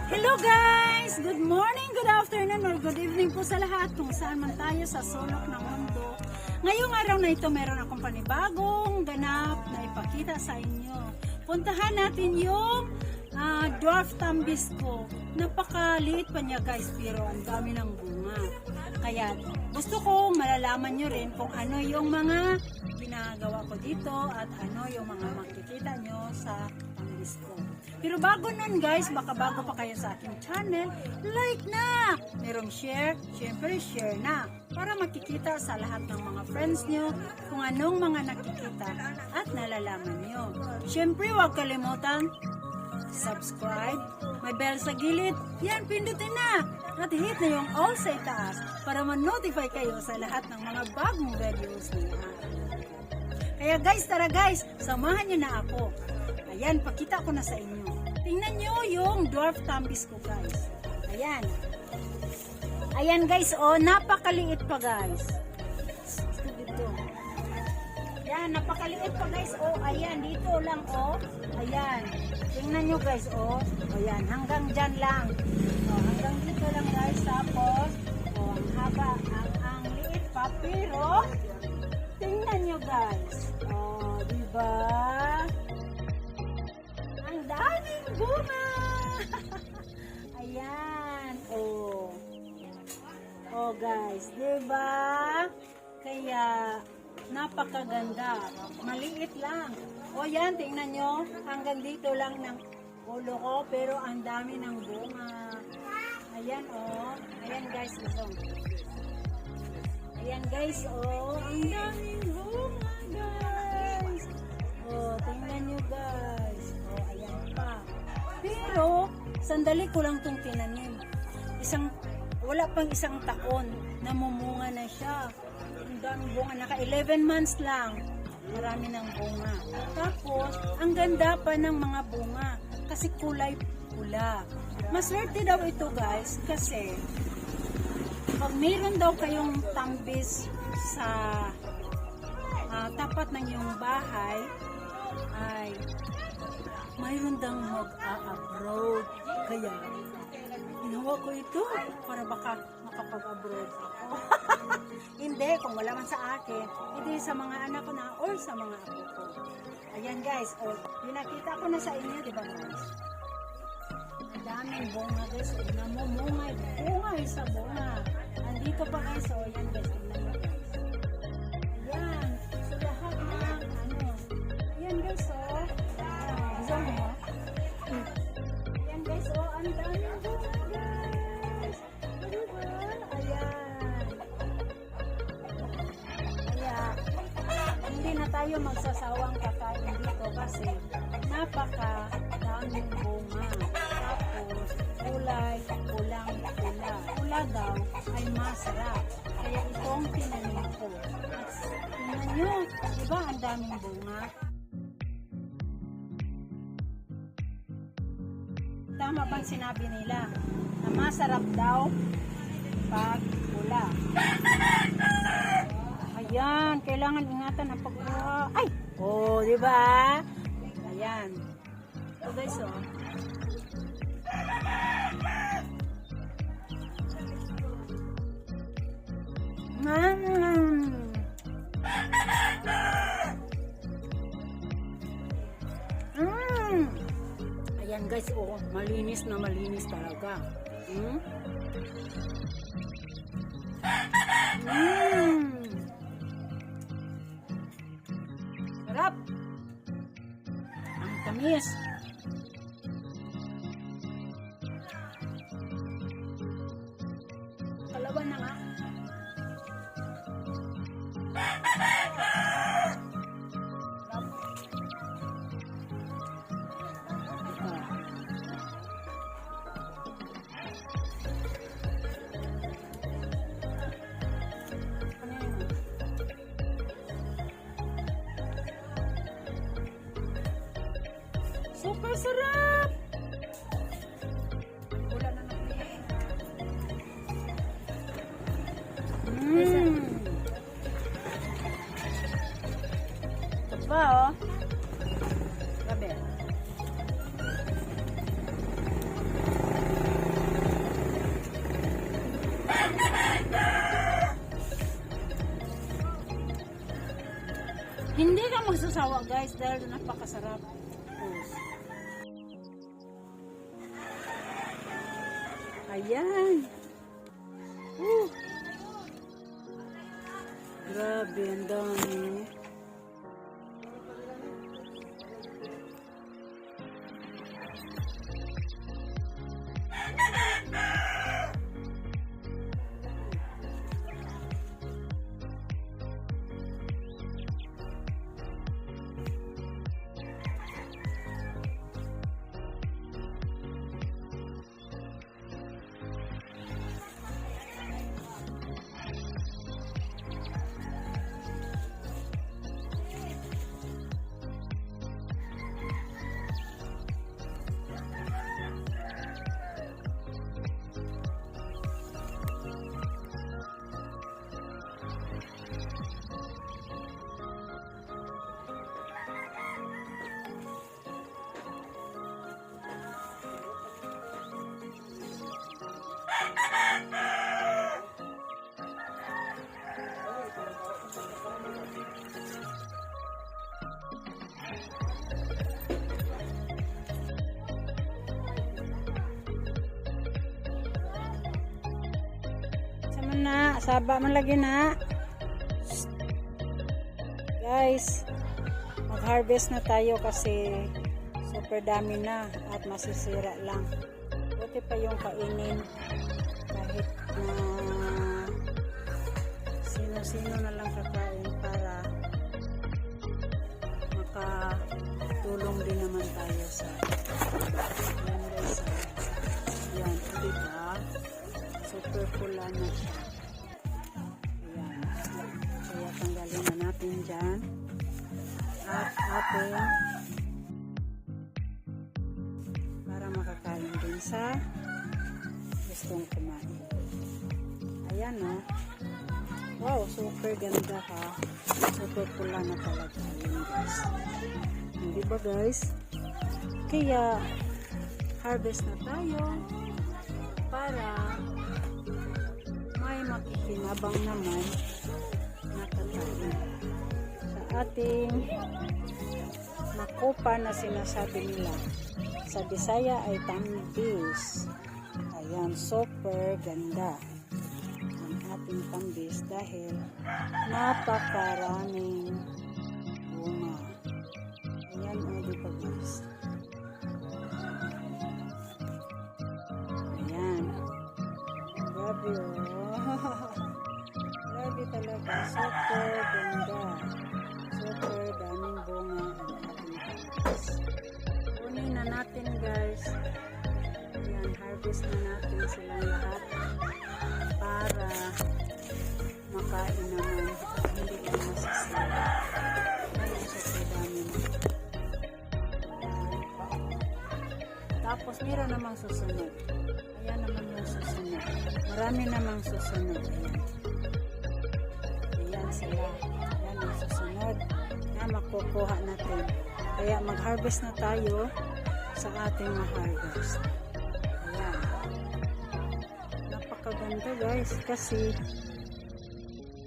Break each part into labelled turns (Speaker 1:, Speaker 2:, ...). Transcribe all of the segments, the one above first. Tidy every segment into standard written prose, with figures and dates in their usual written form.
Speaker 1: Hello guys! Good morning, good afternoon, or good evening po sa lahat kung saan man tayo sa sulok ng mundo. Ngayong araw na ito, meron akong panibagong ganap na ipakita sa inyo. Puntahan natin yung dwarf tambisco. Napakaliit pa niya guys, pero ang dami ng bunga. Kaya gusto kong malalaman nyo rin kung ano yung mga ginagawa ko dito at ano yung mga makikita nyo sa tambisco. Pero bago nun guys, baka bago pa kayo sa aking channel, like na! Merong share, syempre share na. Para makikita sa lahat ng mga friends nyo kung anong mga nakikita at nalalaman nyo. Syempre huwag kalimutan, subscribe, may bell sa gilid, yan pindutin na. At hit na yung all sa itaas para ma-notify kayo sa lahat ng mga bagong videos nyo. Kaya guys, tara guys, samahan nyo na ako. Ayan, pakita ko na sa inyo. Tingnan nyo yung dwarf tambisco guys. Ayan. Ayan guys, oh, napakaliit pa guys. Dito. Ayan, napakaliit pa guys, oh, ayan, dito lang, oh. Ayan. Tingnan nyo guys, oh. Ayan, hanggang dyan lang. Oh, hanggang dito lang guys, tapos, oh, ang haba, ang liit pa, pero, tingnan nyo guys. Oh, diba? Ang daming bunga! Ayan, oh. Oh guys, diba? Kaya, napakaganda. Maliit lang. O yan, tingnan nyo. Hanggang dito lang ng ulo ko, pero ang dami ng bunga. Ayan, oh. Ayan guys, ito. Ayan guys, oh. Ang daming bunga, guys. Oh, tingnan nyo guys. Oh, ayan pa. Pero, sandali ko lang itong tinanim. Wala pang isang taon, namumunga na siya. Ang daming bunga, naka 11 months lang. Marami ng bunga. Tapos, ang ganda pa ng mga bunga kasi kulay pula. Maswerte daw ito guys kasi pag mayroon daw kayong tambis sa tapat ng iyong bahay, ay mayroon daw mag-a-abroad. Kaya, ginawa ko ito para baka makapag-abroad ako. Hindi, kung wala man sa akin, hindi sa mga anak ko na or sa mga apo ko. Ayan guys, oh, pinakita ko na sa inyo, di ba guys? Ang daming bunga guys, oh, namumungay, bungay sa bunga. Andito pa guys, oh, ayan guys, tingnan mo guys. Ayan, so lahat ng ayan guys, oh, gusto mo? Ayan guys, oh, ang daming bunga guys. Diba? Ayan. Hindi na tayo magsasawang kakain dito kasi napakadaming bunga. Tapos kulay, pulang-pula. Pula daw ay masarap. Kaya itong tinanim ko. At tingnan nyo, diba ang daming bunga? Tama bang sinabi nila na masarap daw pag pula? Ayan, kailangan ingatan ang pagkuha. Ay! Oh, di ba? Ayan. Ito guys, oh. Ayan guys, oh, malinis na malinis talaga. Sarap. Ang tamis. Kalawan na nga. Super sarap! Wala na natin. Ito pa, oh. Grabe. magsasawa guys dahil napakasarap. Ayan. Grabe, ang dami. Na, saba man lagi na. Guys, mag-harvest na tayo kasi super dami na at masisira lang. Buti pa yung kainin kahit na sino-sino na lang kakain para makatulong din naman tayo sa yan guys. Yan, diba? Super pula na siya. Ayan. Kaya tanggalin na natin dyan. At ating para makakain din sa gustong kumain. Ayan o. Wow, super ganda ha. Super pula na talaga. Ayan guys. Hindi ba guys? Kaya harvest na tayo para may makikinabang naman na kakain sa ating makupa na sinasabi nila sa Bisaya ay tambis. Ayan, super ganda ang ating tambis dahil napakaraming bunga. Ayan o, diba guys? Ayan, grabe o. Grabe talaga, super ganda, super daming bunga ang ating harvest. Kunin na natin guys. Ayan, harvest na natin silang lahat para makain naman at hindi na masasira. Ayan, super dami na. Tapos meron namang susunod. Ayan naman yung susunod. Marami namang susunod. Ayan sila. Ayan ang susunod na makukuha natin. Kaya mag-harvest na tayo sa ating ma-harvest. Ayan. Napakaganda guys kasi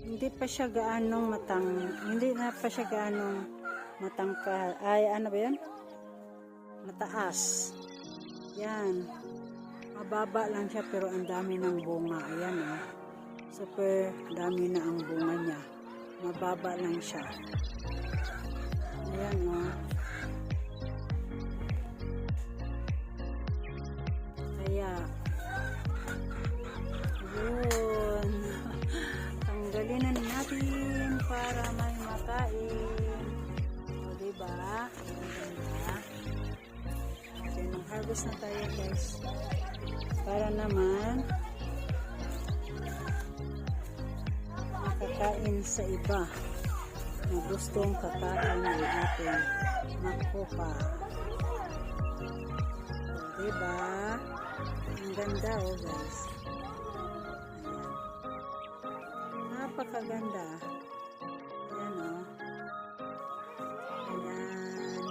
Speaker 1: hindi pa siya gaanong matangka. Ay, ano ba yan? Mataas. Yan. Mababa lang siya pero ang dami ng bunga. Ayan o. Super dami na ang bunga niya. Mababa lang siya. Ayan o. Kaya yun. Tanggalin na natin para may makain. O diba? Okay, mag-harvest na tayo guys. Para naman makakain sa iba na gustong kakain ng ating makupa. Diba? Ang ganda oh guys. Ayan. Napakaganda. Ayan oh. Ayan.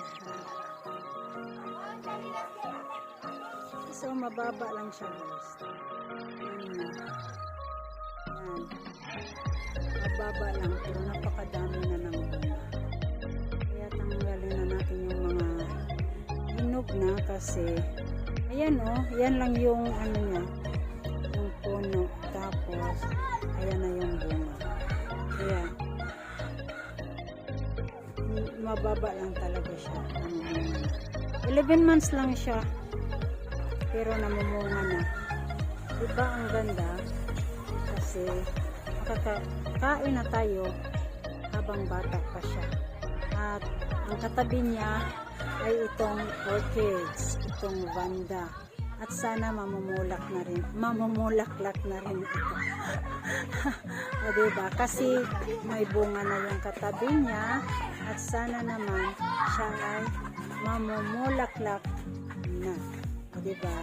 Speaker 1: So mababa lang siya guys. Ayan. Ayan. Mababa lang pero napakadami na ng bunga. natin yung mga hinog na kasi ayan oh, yan lang yung ano niya, yung puno, tapos ayan na yung bunga. Kaya mababa lang talaga siya. 11 months lang siya pero namumunga na. Diba ang ganda? Kasi makakain na tayo habang bata pa siya. At ang katabi niya ay itong orchids, itong vanda. At sana mamumulaklak na rin ito. O diba? Kasi may bunga na yung katabi niya at sana naman siya ay mamumulaklak na. O diba?